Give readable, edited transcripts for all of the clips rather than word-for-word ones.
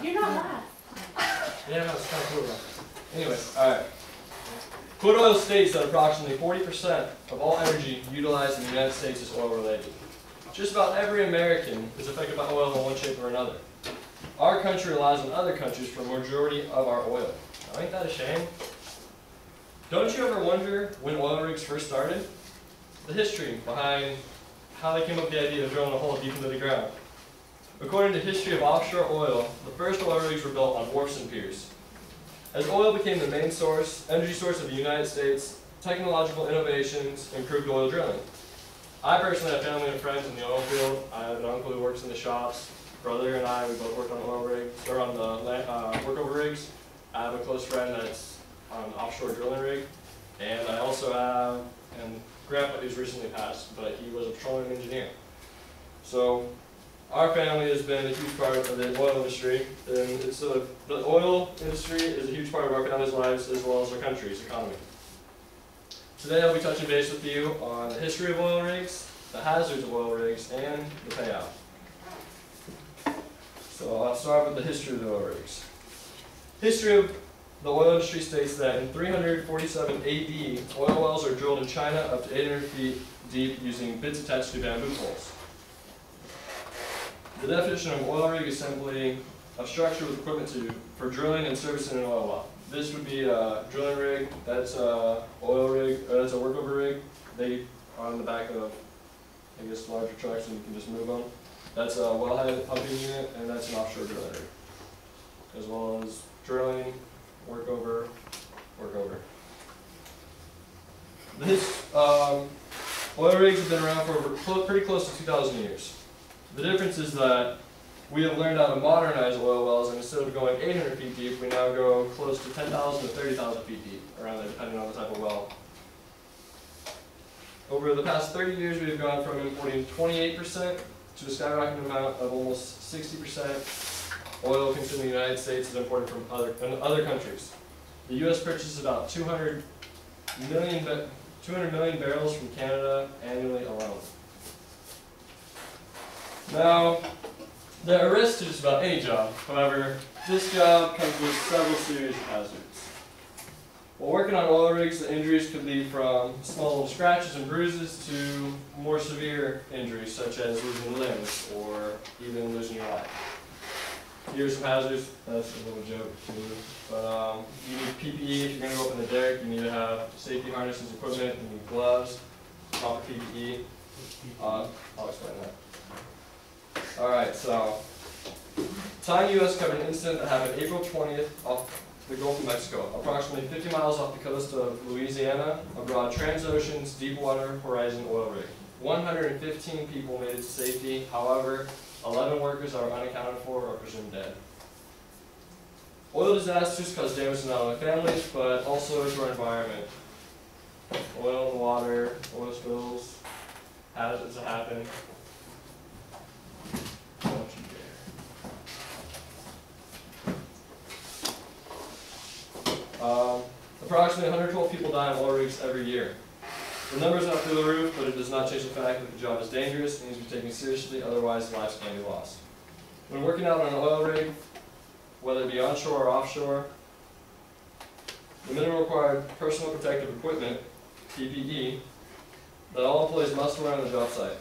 You're not live. Yeah, no, it's kind of cool though. Anyway, alright. Crude oil states that approximately 40% of all energy utilized in the United States is oil related. Just about every American is affected by oil in one shape or another. Our country relies on other countries for the majority of our oil. Now, ain't that a shame? Don't you ever wonder when oil rigs first started? The history behind how they came up with the idea of drilling a hole deep into the ground. According to history of offshore oil, the first oil rigs were built on wharfs and piers. As oil became the main energy source of the United States, technological innovations improved oil drilling. I personally have family and friends in the oil field. I have an uncle who works in the shops. Brother and I, we both worked on oil rigs, or on the workover rigs. I have a close friend that's on an offshore drilling rig. And I also have grandpa who's recently passed, but he was a petroleum engineer. So our family has been a huge part of the oil industry, and the oil industry is a huge part of our family's lives as well as our country's economy. Today I'll be touching base with you on the history of oil rigs, the hazards of oil rigs, and the payout. So I'll start with the history of the oil rigs. History of the oil industry states that in 347 AD, oil wells are drilled in China up to 800 feet deep using bits attached to bamboo poles. The definition of oil rig is simply a structure with equipment for drilling and servicing an oil well. This would be a drilling rig, that's a oil rig, or that's a workover rig. They are on the back of, I guess, larger trucks and you can just move them. That's a wellhead pumping unit, and that's an offshore drilling rig. As well as drilling, workover. Oil rigs have been around for pretty close to 2,000 years. The difference is that we have learned how to modernize oil wells, and instead of going 800 feet deep, we now go close to 10,000 to 30,000 feet deep, around there, depending on the type of well. Over the past 30 years, we have gone from importing 28% to a skyrocketing amount of almost 60% oil consumed in the United States is imported from other countries. The U.S. purchases about 200 million barrels from Canada annually alone. Now, there are risks to just about any job. However, this job comes with several serious hazards. While working on oil rigs, the injuries could lead from small little scratches and bruises to more severe injuries, such as losing limbs or even losing your life. Here's some hazards. That's a little joke too. But you need PPE if you're going to go up in the derrick. You need to have safety harnesses, equipment, you need gloves, proper PPE. I'll explain that. Alright, so Time U.S. covered an incident that happened April 20th off the Gulf of Mexico, approximately 50 miles off the coast of Louisiana, aboard Transocean's Deepwater Horizon oil rig. 115 people made it to safety. However, 11 workers are unaccounted for or presumed dead. Oil disasters cause damage to not only families, but also to our environment. Oil in the water, oil spills, hazards that happen. Approximately 112 people die on oil rigs every year. The numbers are through the roof, but it does not change the fact that the job is dangerous and needs to be taken seriously, otherwise lives can be lost. When working out on an oil rig, whether it be onshore or offshore, the minimum required personal protective equipment, PPE, that all employees must wear on the job site.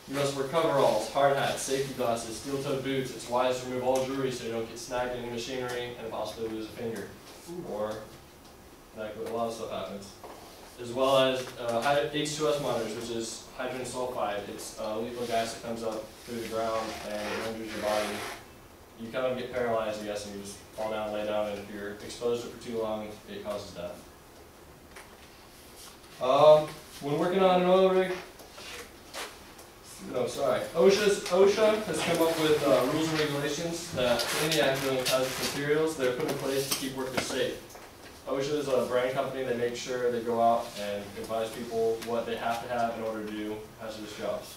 You must wear coveralls, hard hats, safety glasses, steel-toed boots. It's wise to remove all jewelry so you don't get snagged in the machinery and possibly lose a finger. Or, like a lot of stuff happens. As well as H2S monitors, which is hydrogen sulfide. It's a lethal gas that comes up through the ground and it injures your body. You kind of get paralyzed, I guess, and you just fall down, lay down, and if you're exposed to it for too long, it causes death. When working on an oil rig, OSHA has come up with rules and regulations that for any accident with hazardous materials, they're put in place to keep workers safe. OSHA is a brand company. They make sure they go out and advise people what they have to have in order to do hazardous jobs.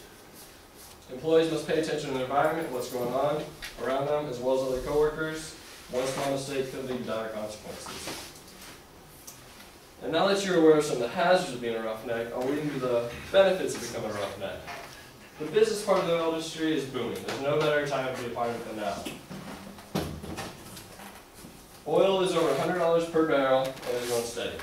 Employees must pay attention to the environment, what's going on around them, as well as other coworkers. One small mistake could lead to dire consequences. And now that you're aware of some of the hazards of being a roughneck, I'll lead into the benefits of becoming a roughneck. The business part of the oil industry is booming. There's no better time to be a part of it than now. Oil is over $100 per barrel and is run steady.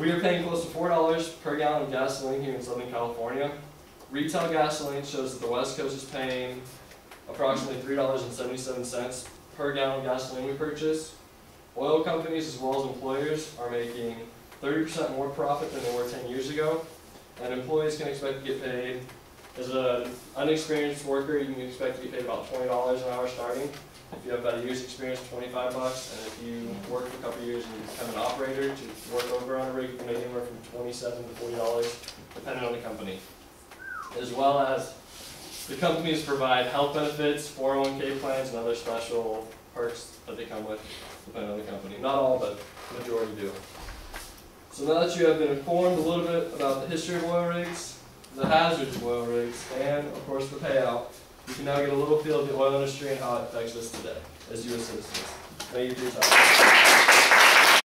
We are paying close to $4 per gallon of gasoline here in Southern California. Retail gasoline shows that the West Coast is paying approximately $3.77 per gallon of gasoline we purchase. Oil companies as well as employers are making 30% more profit than they were 10 years ago, and employees can expect to get paid. As an unexperienced worker, you can expect to get paid about $20 an hour starting. If you have about a year's experience, $25, and if you work for a couple of years and you become an operator to work over on a rig, you can make anywhere from $27 to $40, depending on the company. As well as the companies provide health benefits, 401k plans, and other special perks that they come with, depending on the company. Not all, but the majority do. So now that you have been informed a little bit about the history of oil rigs, the hazards of oil rigs, and of course the payout, you can now get a little feel of the oil industry and how it affects us today as U.S. citizens. Thank you for your time.